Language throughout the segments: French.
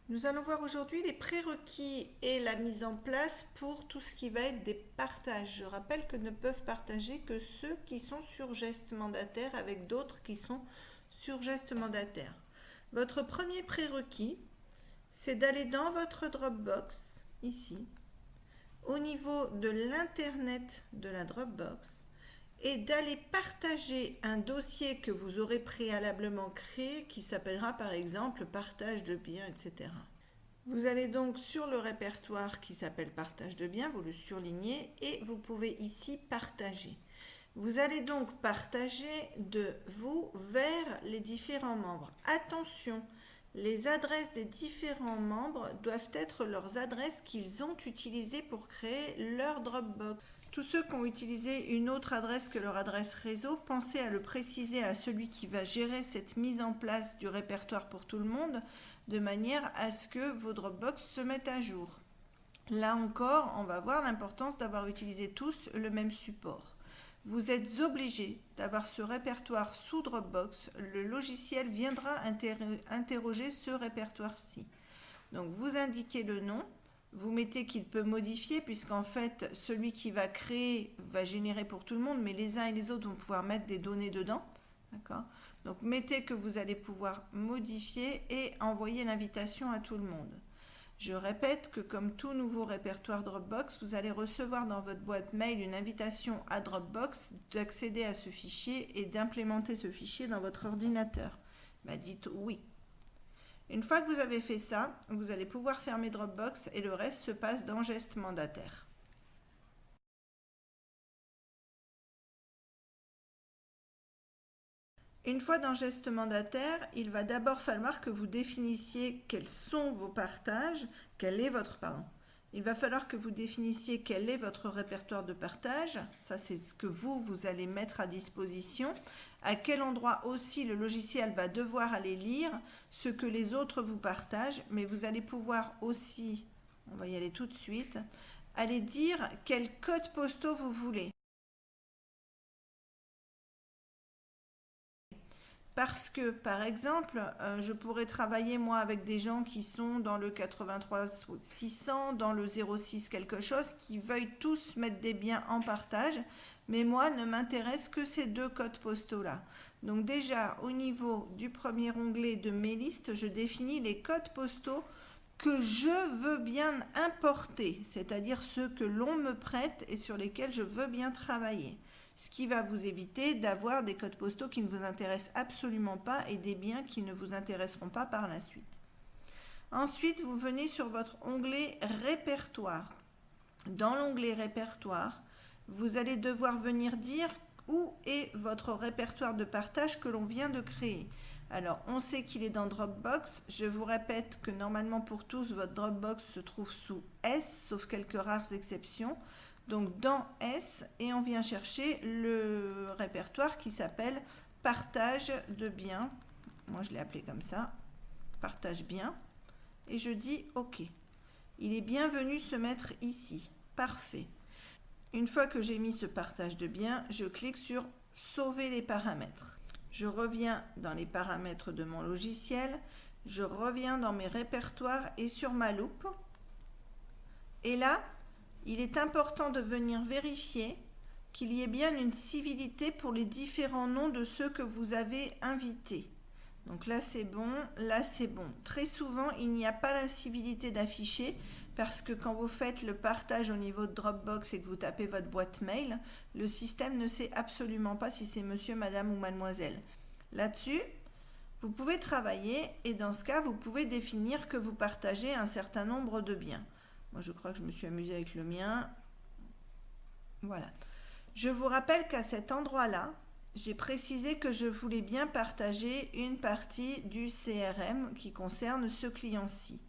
Nous allons voir aujourd'hui les prérequis et la mise en place pour tout ce qui va être des partages. Je rappelle que ne peuvent partager que ceux qui sont sur geste mandataire avec d'autres qui sont sur geste mandataire. Votre premier prérequis, c'est d'aller dans votre Dropbox, ici, au niveau de l'internet de la Dropbox, et d'aller partager un dossier que vous aurez préalablement créé qui s'appellera par exemple partage de biens, etc. Vous allez donc sur le répertoire qui s'appelle partage de biens, vous le surlignez et vous pouvez ici partager. Vous allez donc partager de vous vers les différents membres. Attention, les adresses des différents membres doivent être leurs adresses qu'ils ont utilisées pour créer leur Dropbox. Tous ceux qui ont utilisé une autre adresse que leur adresse réseau, pensez à le préciser à celui qui va gérer cette mise en place du répertoire pour tout le monde, de manière à ce que vos Dropbox se mettent à jour. Là encore, on va voir l'importance d'avoir utilisé tous le même support. Vous êtes obligé d'avoir ce répertoire sous Dropbox. Le logiciel viendra interroger ce répertoire-ci. Donc vous indiquez le nom. Vous mettez qu'il peut modifier puisqu'en fait, celui qui va créer va générer pour tout le monde, mais les uns et les autres vont pouvoir mettre des données dedans. D'accord ? Donc mettez que vous allez pouvoir modifier et envoyer l'invitation à tout le monde. Je répète que comme tout nouveau répertoire Dropbox, vous allez recevoir dans votre boîte mail une invitation à Dropbox d'accéder à ce fichier et d'implémenter ce fichier dans votre ordinateur. Dites oui. Une fois que vous avez fait ça, vous allez pouvoir fermer Dropbox et le reste se passe dans geste mandataire. Une fois dans geste mandataire, il va d'abord falloir que vous définissiez quels sont vos partages, Il va falloir que vous définissiez quel est votre répertoire de partage, ça c'est ce que vous allez mettre à disposition, à quel endroit aussi le logiciel va devoir aller lire ce que les autres vous partagent, mais vous allez pouvoir aussi, on va y aller tout de suite, aller dire quels codes postaux vous voulez. Parce que, par exemple, je pourrais travailler moi avec des gens qui sont dans le 83 600, dans le 06 quelque chose, qui veuillent tous mettre des biens en partage, mais moi ne m'intéresse que ces deux codes postaux-là. Donc déjà, au niveau du premier onglet de mes listes, je définis les codes postaux que je veux bien importer, c'est-à-dire ceux que l'on me prête et sur lesquels je veux bien travailler. Ce qui va vous éviter d'avoir des codes postaux qui ne vous intéressent absolument pas et des biens qui ne vous intéresseront pas par la suite. Ensuite, vous venez sur votre onglet répertoire. Dans l'onglet répertoire, vous allez devoir venir dire où est votre répertoire de partage que l'on vient de créer. Alors, on sait qu'il est dans Dropbox. Je vous répète que normalement pour tous, votre Dropbox se trouve sous S, sauf quelques rares exceptions. Donc dans S, et on vient chercher le répertoire qui s'appelle partage de biens. Moi je l'ai appelé comme ça, partage bien. Et je dis OK. Il est bienvenu se mettre ici. Parfait. Une fois que j'ai mis ce partage de biens, je clique sur sauver les paramètres. Je reviens dans les paramètres de mon logiciel. Je reviens dans mes répertoires et sur ma loupe. Et là, il est important de venir vérifier qu'il y ait bien une civilité pour les différents noms de ceux que vous avez invités. Donc là c'est bon, là c'est bon. Très souvent il n'y a pas la civilité d'afficher parce que quand vous faites le partage au niveau de Dropbox et que vous tapez votre boîte mail, le système ne sait absolument pas si c'est monsieur, madame ou mademoiselle. Là-dessus, vous pouvez travailler et dans ce cas vous pouvez définir que vous partagez un certain nombre de biens. Moi, je crois que je me suis amusée avec le mien. Voilà. Je vous rappelle qu'à cet endroit-là, j'ai précisé que je voulais bien partager une partie du CRM qui concerne ce client-ci.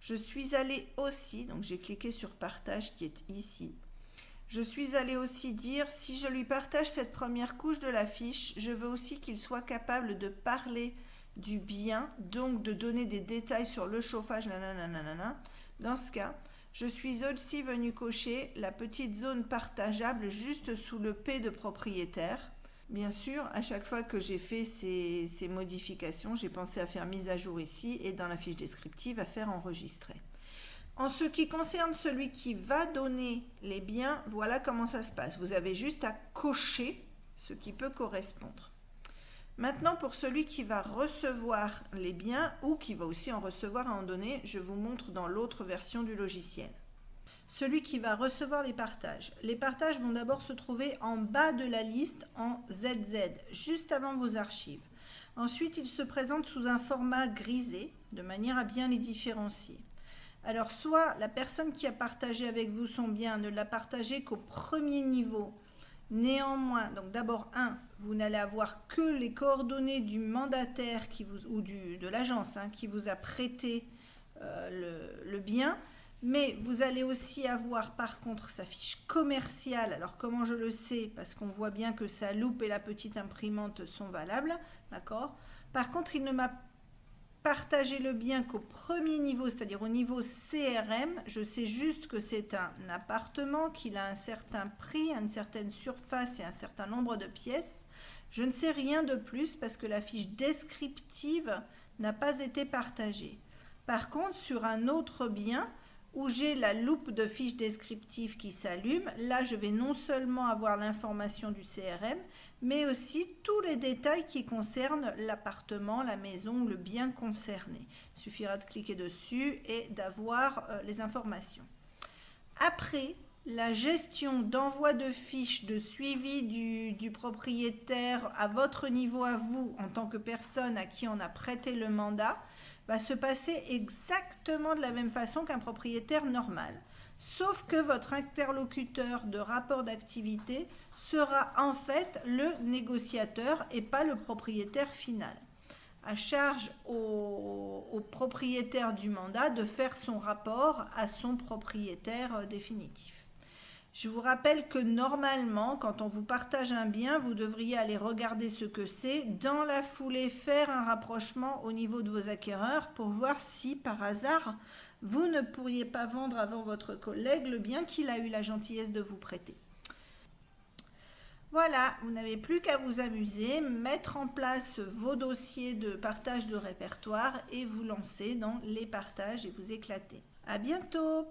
Je suis allée aussi, donc j'ai cliqué sur partage qui est ici. Je suis allée aussi dire, si je lui partage cette première couche de la fiche, je veux aussi qu'il soit capable de parler du bien, donc de donner des détails sur le chauffage, nanana. Dans ce cas, je suis aussi venu cocher la petite zone partageable juste sous le P de propriétaire. Bien sûr, à chaque fois que j'ai fait ces modifications, j'ai pensé à faire mise à jour ici et dans la fiche descriptive à faire enregistrer. En ce qui concerne celui qui va donner les biens, voilà comment ça se passe. Vous avez juste à cocher ce qui peut correspondre. Maintenant, pour celui qui va recevoir les biens ou qui va aussi en recevoir à en donner, je vous montre dans l'autre version du logiciel. Celui qui va recevoir les partages. Les partages vont d'abord se trouver en bas de la liste en ZZ, juste avant vos archives. Ensuite, ils se présentent sous un format grisé, de manière à bien les différencier. Alors, soit la personne qui a partagé avec vous son bien ne l'a partagé qu'au premier niveau. Néanmoins, donc d'abord, vous n'allez avoir que les coordonnées du mandataire ou de l'agence qui vous a prêté le bien. Mais vous allez aussi avoir par contre sa fiche commerciale. Alors comment je le sais? Parce qu'on voit bien que sa loupe et la petite imprimante sont valables. D'accord? Par contre, il ne m'a partagé le bien qu'au premier niveau, c'est-à-dire au niveau CRM. Je sais juste que c'est un appartement, qu'il a un certain prix, une certaine surface et un certain nombre de pièces. Je ne sais rien de plus parce que la fiche descriptive n'a pas été partagée. Par contre, sur un autre bien, où j'ai la loupe de fiche descriptive qui s'allume, là je vais non seulement avoir l'information du CRM, mais aussi tous les détails qui concernent l'appartement, la maison, le bien concerné. Il suffira de cliquer dessus et d'avoir les informations. Après, la gestion d'envoi de fiches, de suivi du propriétaire à votre niveau à vous, en tant que personne à qui on a prêté le mandat, va se passer exactement de la même façon qu'un propriétaire normal, sauf que votre interlocuteur de rapport d'activité sera en fait le négociateur et pas le propriétaire final. À charge au propriétaire du mandat de faire son rapport à son propriétaire définitif. Je vous rappelle que normalement, quand on vous partage un bien, vous devriez aller regarder ce que c'est, dans la foulée faire un rapprochement au niveau de vos acquéreurs pour voir si, par hasard, vous ne pourriez pas vendre avant votre collègue le bien qu'il a eu la gentillesse de vous prêter. Voilà, vous n'avez plus qu'à vous amuser, mettre en place vos dossiers de partage de répertoire et vous lancer dans les partages et vous éclater. À bientôt!